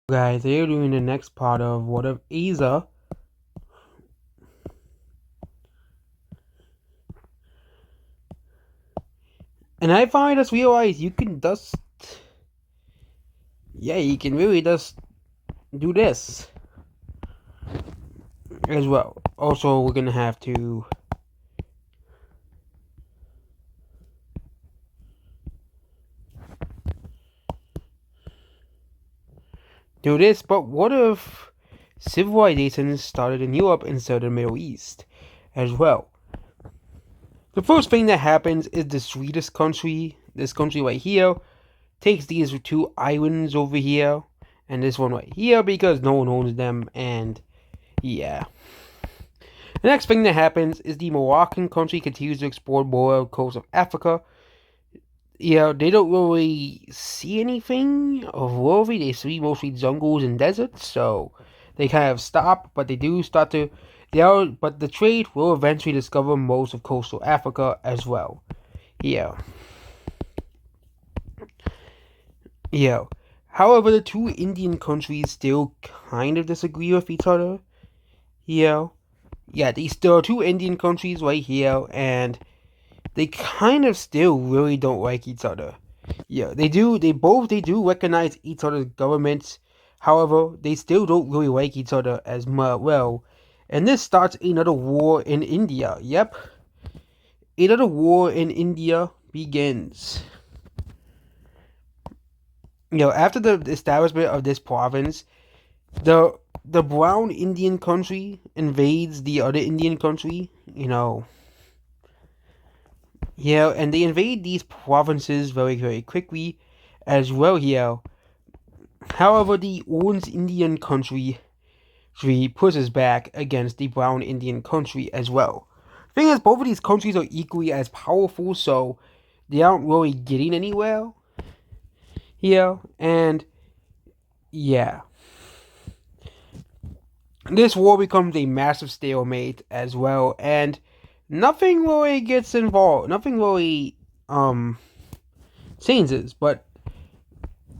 Guys, they're doing the next part of What of Aza. And I finally just realized you can just, yeah, you can really just do this as well. Also, we're gonna have to do this, but what if civilizations started in Europe instead of the Middle East as well? The first thing that happens is the sweetest country, this country right here, takes these two islands over here and this one right here because no one owns them, and yeah. The next thing that happens is the Moroccan country continues to explore more coast of Africa. Yeah, they don't really see anything of worthy. They see mostly jungles and deserts, so they kind of stop. But they do start to. But the trade will eventually discover most of coastal Africa as well. Yeah, yeah. However, the two Indian countries still kind of disagree with each other. Yeah, yeah. There are two Indian countries right here, and they kind of still really don't like each other. Yeah, they do. They do recognize each other's governments. However, they still don't really like each other as well. And this starts another war in India. Yep, another war in India begins. After the establishment of this province, the brown Indian country invades the other Indian country. Yeah, and they invade these provinces very, very quickly as well here. However, the orange Indian country pushes back against the brown Indian country as well. Thing is, both of these countries are equally as powerful, so they aren't really getting anywhere here. And yeah, this war becomes a massive stalemate as well, and nothing really gets involved. Nothing really changes, but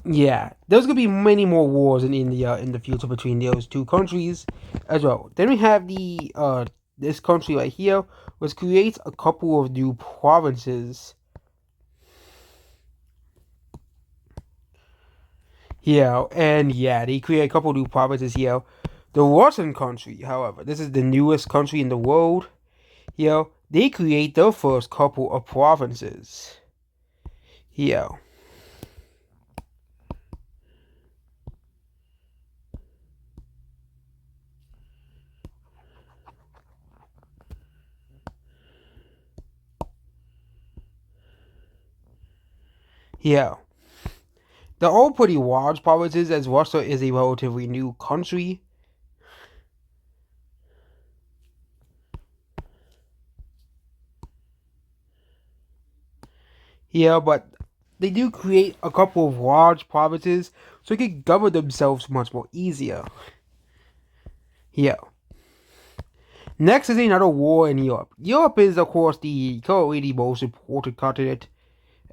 yeah, there's gonna be many more wars in India in the future between those two countries as well. Then we have the this country right here, which creates a couple of new provinces here, and yeah, they create a couple of new provinces here. The Russian country, however, this is the newest country in the world. Here, they create their first couple of provinces here. Here, they're all pretty large provinces, as Russia is a relatively new country. Yeah, but they do create a couple of large provinces so they can govern themselves much more easier. Yeah. Next is another war in Europe. Europe is, of course, currently the most important continent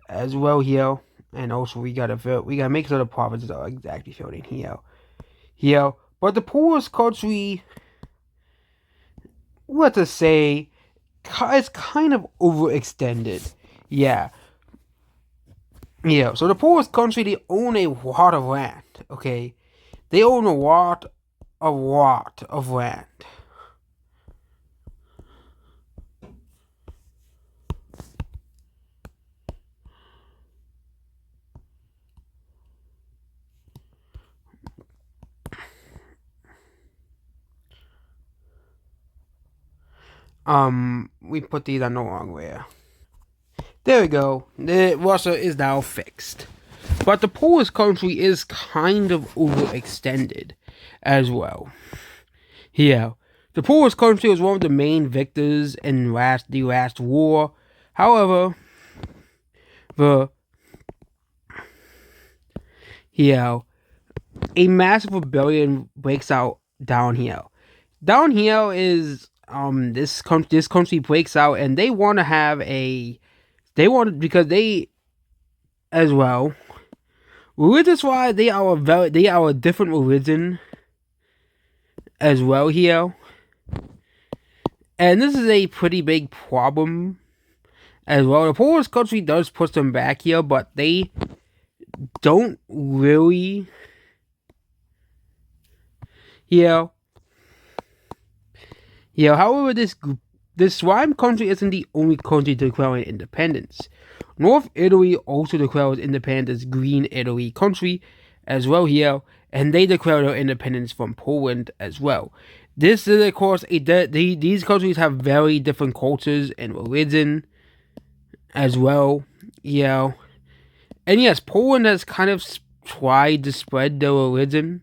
as well here, and also we gotta make sure the provinces are exactly filled in here. Here, but the poorest country, let's just say, is kind of overextended. Yeah, yeah. So the poorest country, they own a lot of land. Okay, they own a lot of land. We put these on the wrong way. There we go. Russia is now fixed. But the Polish country is kind of overextended as well. Yeah. The Polish country was one of the main victors in the last war. However, the yeah, a massive rebellion breaks out down here. Down here is this country breaks out, and they want to have a they want because they as well Religious wise, they are a different religion as well here. And this is a pretty big problem as well. The Polish country does push them back here, but they don't really. However, this Swine country isn't the only country declaring independence. North Italy also declares independence as Green Italy country as well here, and they declare their independence from Poland as well. This is, of course, these countries have very different cultures and religion as well. And yes, Poland has kind of tried to spread their religion.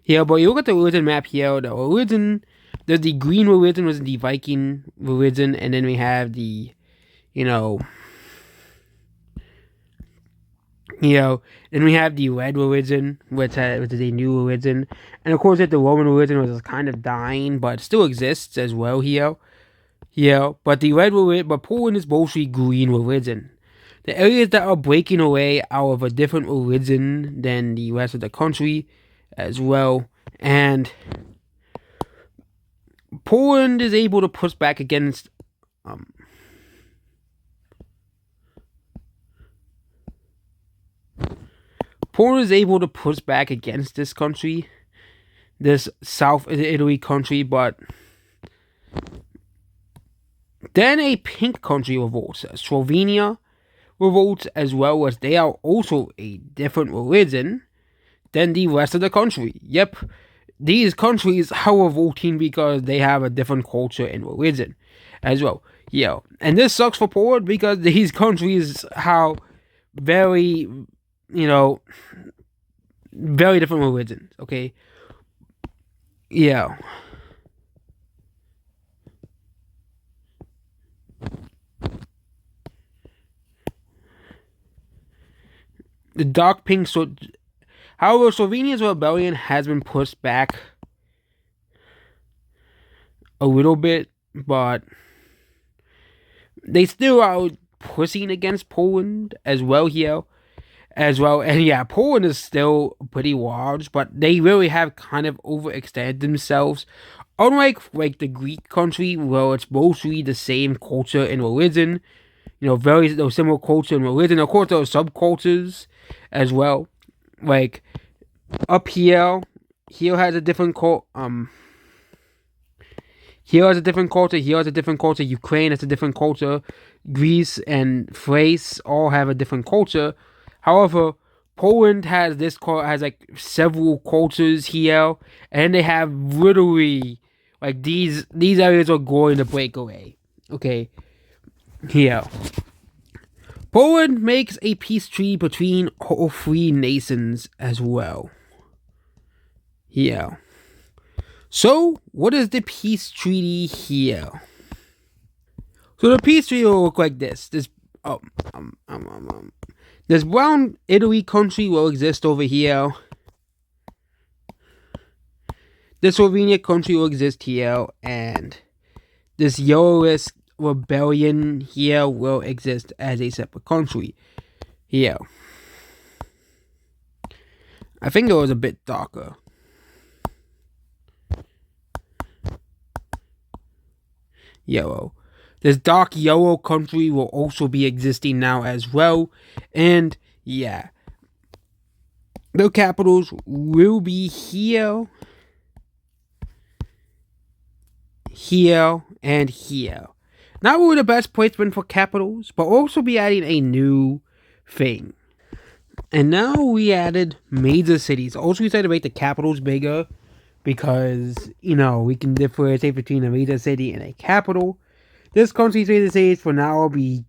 But you look at the religion map here, there's the green religion, was the Viking religion, and then we have the, then we have the red religion, which is a new religion, and of course the Roman religion was kind of dying, but still exists as well here. But but Poland is mostly green religion. The areas that are breaking away out of a different religion than the rest of the country as well, and Poland is able to push back against this country, this South Italy country, but then a pink country revolts. Slovenia revolts as well, as they are also a different religion than the rest of the country. Yep, these countries are revolting because they have a different culture and religion as well. And this sucks for Poland because these countries have very, very different religions, okay? The dark pink, however, Slovenia's rebellion has been pushed back a little bit, but they still are pushing against Poland as well here. And Poland is still pretty large, but they really have kind of overextended themselves. Unlike the Greek country, where it's mostly the same culture and religion, very similar culture and religion. Of course, there are subcultures as well. Like up here has a different culture. Here has a different culture. Here has a different culture. Ukraine has a different culture. Greece and Thrace all have a different culture. However, Poland has like several cultures here, and they have literally like these areas are going to break away. Okay, here. Poland makes a peace treaty between all three nations as well. So, what is the peace treaty here? So the peace treaty will look like this. This brown Italy country will exist over here. This Slovenia country will exist here, and this yellowish rebellion here will exist as a separate country. I think it was a bit darker. Yellow. This dark yellow country will also be existing now as well. And the capitals will be here, and here. Not really the best placement for capitals, but also be adding a new thing. And now we added major cities. Also, we decided to make the capitals bigger because, we can differentiate between a major city and a capital. This country's major cities for now will be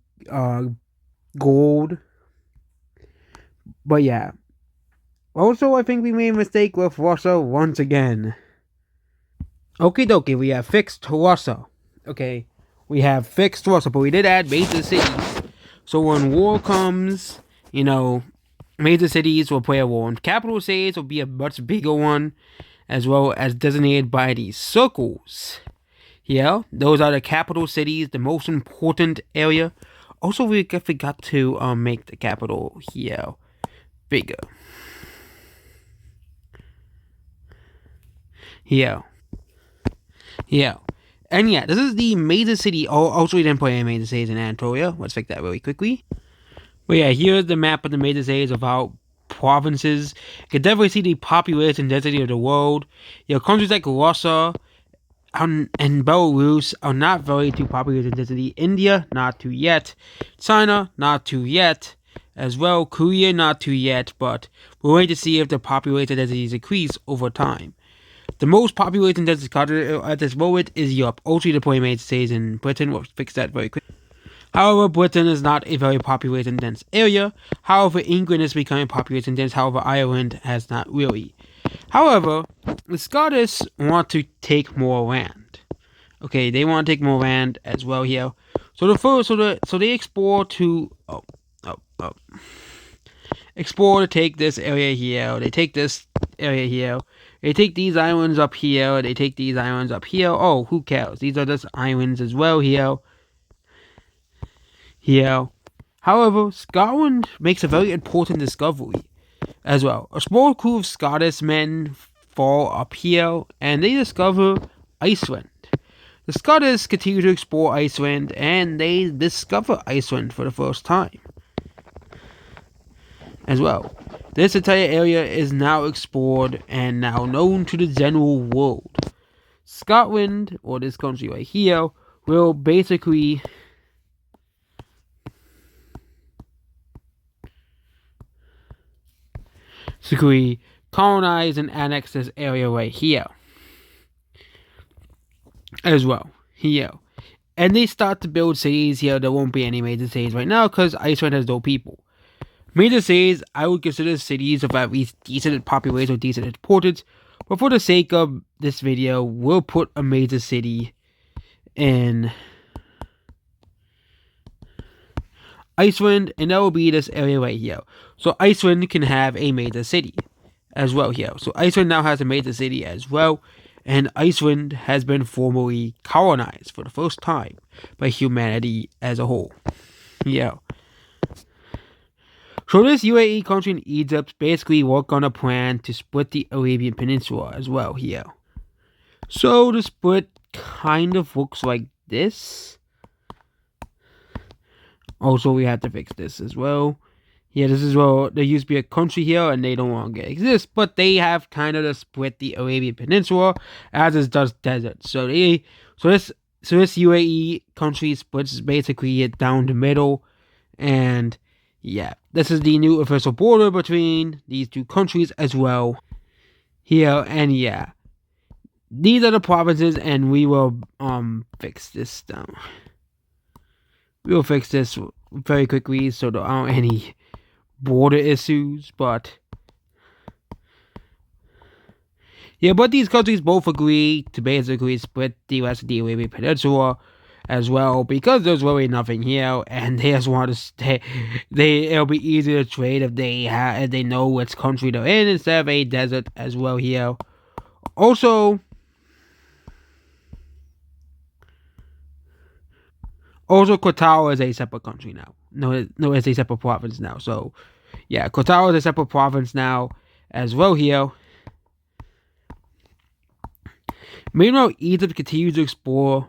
gold. But also, I think we made a mistake with Russia once again. Okie dokie, we have fixed Russia. Okay, we have fixed Russia, but we did add major cities. So when war comes, major cities will play a role. And capital cities will be a much bigger one, as well as designated by these circles. Those are the capital cities, the most important area Also, we forgot to make the capital here bigger. Here. Yeah. And yeah, this is the major city. Also, we didn't put any major cities in Anatolia. Let's fix that really quickly. But yeah, here's the map of the major cities of our provinces. You can definitely see the population density of the world. Countries like Russia and Belarus are not very too populous in density. India, not too yet. China, not too yet. As well, Korea, not too yet. But we're waiting to see if the population densities increase over time. The most populated and densest country at this moment is Europe. Also, the point made stays in Britain. We'll fix that very quick. However, Britain is not a very populated and dense area. However, England is becoming populated and dense. However, Ireland has not really. However, the Scottish want to take more land. Okay, they want to take more land as well here. So they explore to explore to take this area here. They take this area here. They take these islands up here. They take these islands up here. Oh, who cares? These are just islands as well here. Here. However, Scotland makes a very important discovery as well. A small crew of Scottish men fall up here and they discover Iceland. The Scottish continue to explore Iceland and they discover Iceland for the first time as well. This entire area is now explored and now known to the general world. Scotland, or this country right here, will basically colonize and annex this area right here as well. Here. And they start to build cities here. There won't be any major cities right now because Iceland has no people. Major cities, I would consider cities of at least decent population or decent importance. But for the sake of this video, we'll put a major city in Iceland, and that will be this area right here. So Iceland can have a major city as well here. So Iceland now has a major city as well, and Iceland has been formally colonized for the first time by humanity as a whole. Yeah. So this UAE country and Egypt basically work on a plan to split the Arabian Peninsula as well here. So the split kind of looks like this. Also, we have to fix this as well. Yeah, this is well. There used to be a country here, and they don't longer exist. But they have kind of split the Arabian Peninsula as it does desert. So this UAE country splits basically it down the middle, and yeah, this is the new official border between these two countries as well. Here and yeah, these are the provinces, and we will fix this down. We will fix this very quickly so there aren't any border issues, but yeah, but these countries both agree to basically split the rest of the Arabian Peninsula as well because there's really nothing here, and they just want to stay. It'll be easier to trade if they know which country they're in instead of a desert as well here. Also, Qatar is a separate country now. No, it's a separate province now. So, yeah, Qatar is a separate province now as well here. Meanwhile, Egypt continues to explore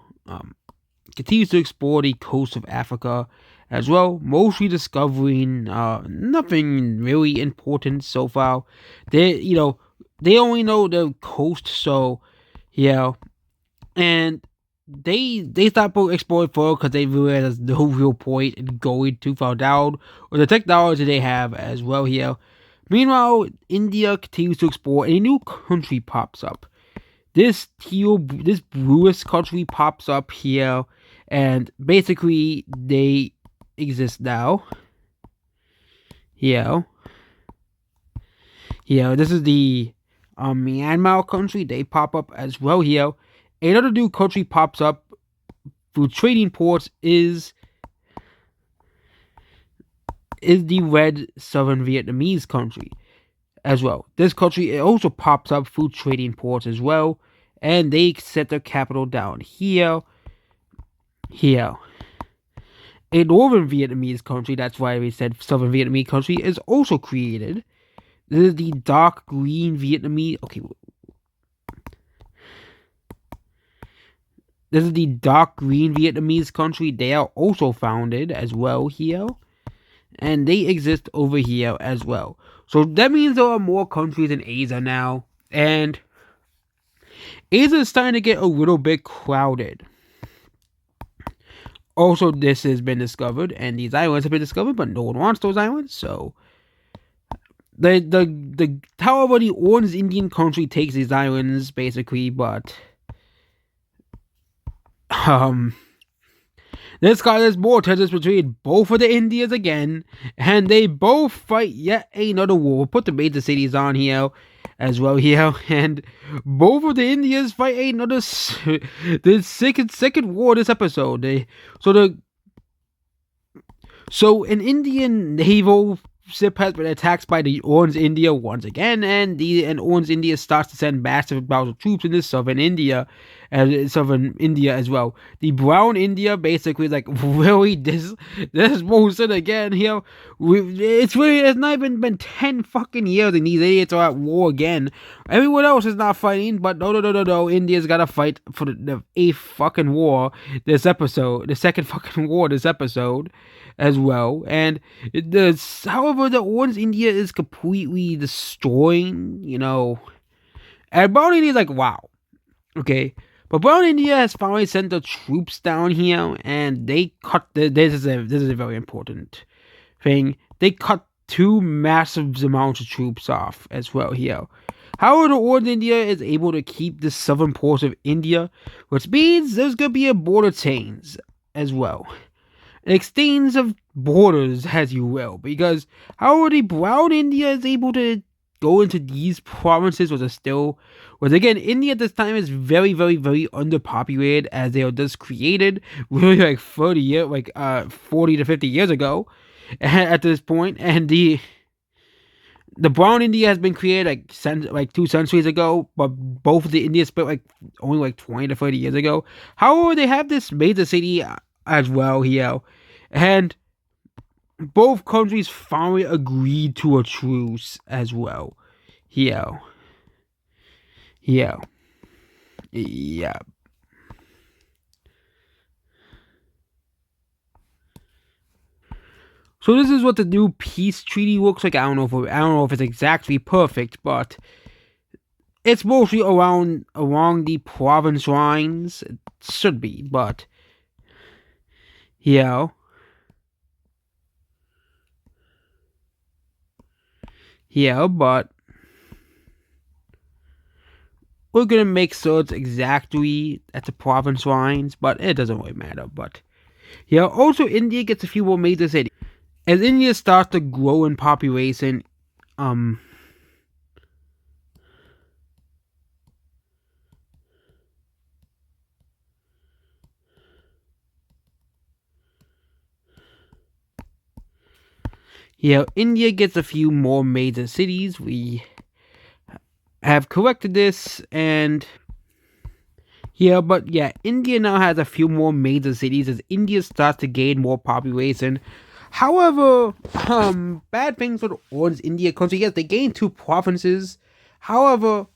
the coast of Africa as well, mostly discovering nothing really important so far. They only know the coast, so yeah, and they stopped exploring further because they realized there's no real point in going too far down or the technology they have as well here. Meanwhile, India continues to explore and a new country pops up. This bluish country pops up here, and basically they exist now. Here, this is the Myanmar country. They pop up as well here. Another new country pops up through trading ports is the red southern Vietnamese country as well. This country also pops up through trading ports as well, and they set their capital down here. a northern Vietnamese country, that's why we said southern Vietnamese country, is also created. This is the dark green Vietnamese. Okay. This is the dark green Vietnamese country. They are also founded as well here. And they exist over here as well. So that means there are more countries in Asia now. And Asia is starting to get a little bit crowded. Also, this has been discovered, and these islands have been discovered, but no one wants those islands, so however, the Orange Indian country takes these islands basically, but this causes more tensions between both of the Indias again, and they both fight yet another war. We'll put the major cities on here as well here, and both of the Indias fight another the second war this episode. So an Indian naval ship has been attacked by the Orange India once again, and Orange India starts to send massive amounts of troops into southern India as well. The Brown India basically is like, really, this bullshit again here. It's not even been 10 fucking years and these idiots are at war again. Everyone else is not fighting, but no, India's gotta fight for the 8th fucking war this episode, the 2nd fucking war this episode as well. And however, the Orange India is completely destroying, and Brown India is like, wow, okay. But Brown India has finally sent the troops down here, and they cut. This is a very important thing. They cut 2 massive amounts of troops off as well here. However, the Orange India is able to keep the southern ports of India, which means there's gonna be a border change as well. An exchange of borders, as you will, because however the Brown India is able to go into these provinces, was again, India at this time is very, very, very underpopulated, as they were just created really like 40 to 50 years ago at this point, and the Brown India has been created like 2 centuries ago, but both of the Indias split only 20 to 30 years ago. However, they have this major city as well here, and both countries finally agreed to a truce as well here. Yeah. So this is what the new peace treaty looks like. I don't know if it's exactly perfect, but it's mostly along the province lines. It should be, but but we're gonna make sure it's exactly at the province lines, but it doesn't really matter. But also India gets a few more major cities. As India starts to grow in population, India gets a few more major cities. We have corrected this, and India now has a few more major cities as India starts to gain more population. However, bad things for the Orange India country. Yes, they gained 2 provinces. However,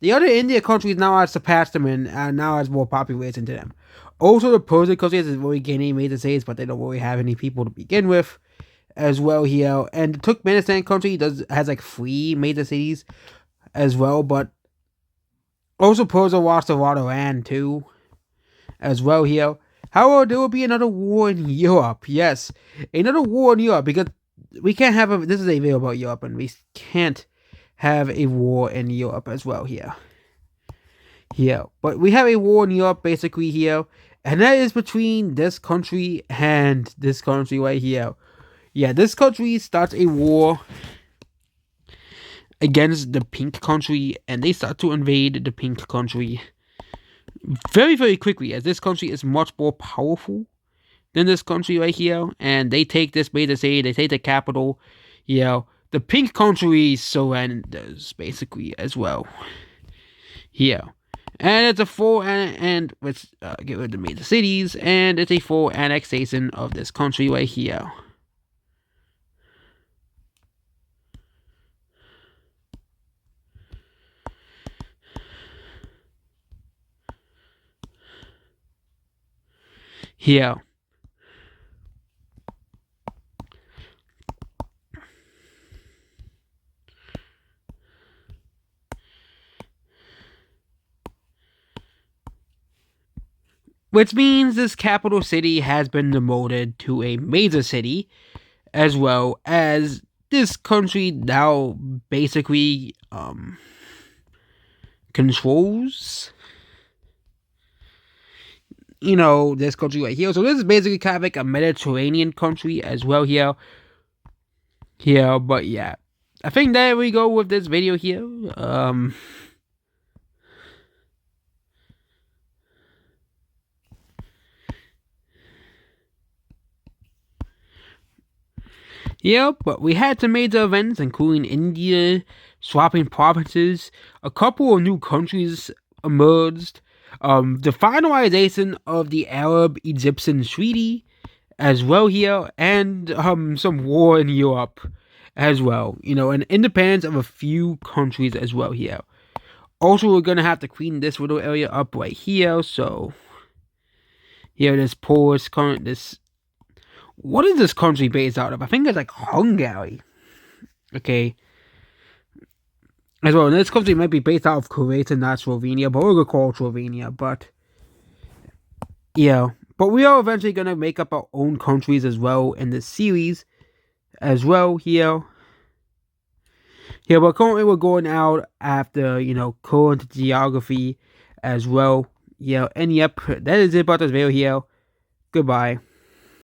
the other India countries now have surpassed them and now has more population to them. Also, the Persian country is really gaining major cities, but they don't really have any people to begin with as well here. And the Turkmenistan country has 3 major cities as well, but also Persia lost a lot of land too as well here. However, there will be another war in Europe. Yes, another war in Europe, because we can't have this is a video about Europe, and we can't have a war in Europe as well here. But we have a war in Europe basically here, and that is between this country and this country right here. This country starts a war against the pink country, and they start to invade the pink country very, very quickly, as this country is much more powerful than this country right here, and they take this major city, they take the capital. The pink country surrenders basically as well. And it's a full and let's get rid of the major cities, and it's a full annexation of this country right here. Here. Which means this capital city has been demoted to a major city, as well as this country now basically controls, this country right here. So this is basically kind of like a Mediterranean country as well here. But yeah, I think there we go with this video here. Yeah, but we had some major events, including India swapping provinces. A couple of new countries emerged. The finalization of the Arab-Egyptian treaty as well here, and some war in Europe as well. And independence of a few countries as well here. Also, we're gonna have to clean this little area up right here. So here, this Polish this. What is this country based out of? I think it's like Hungary. Okay. As well, and this country might be based out of Croatia, not Slovenia, but we're gonna call it Slovenia. But yeah, but we are eventually gonna make up our own countries as well in this series, as well here. Yeah, but currently we're going out after current geography as well. Yeah, and yep, that is it about this video here. Goodbye.